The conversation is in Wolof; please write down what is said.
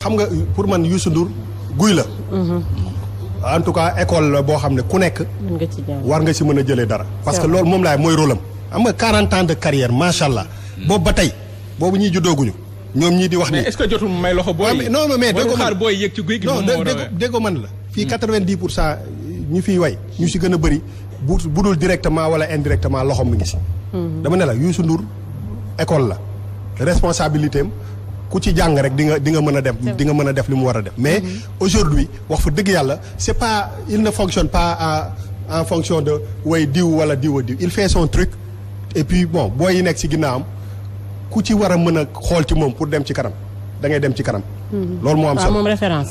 xam nga pour man Youssou Ndour guy la. en tout cas école la boo xam ne ku nekk. war nga ci mën a jëlee dara. parce que loolu moom laay mooy rôle am. am nga 40 ans de carrière macha allah. boobu ba tey boobu ñii juddooguñu. ñoom ñii di wax ni mais est-ce que jotul may loxo booy. non mais dégg ko xaar booy yëg ci guy gi. non dégg ko man la. fii 90% ñu fiy way ñu si gën a bëri bu dul directement wala indirectement loxom mi ngi si. dama ne la Youssou Ndour école la responsabilité am ku ci jàng rek di nga mën a def di nga mën a def li mu war a def mais aujourd'hui wax fa dëgg yàlla c'est pas il ne fonctionne pas en fonction de way diw wala diw a diw il fait son truc et puis bon booy yi nekk ci ginnaawam ku ci war a mën a xool ci moom pour dem ci kanam da ngay dem ci kanam. loolu moo am solo moom référence.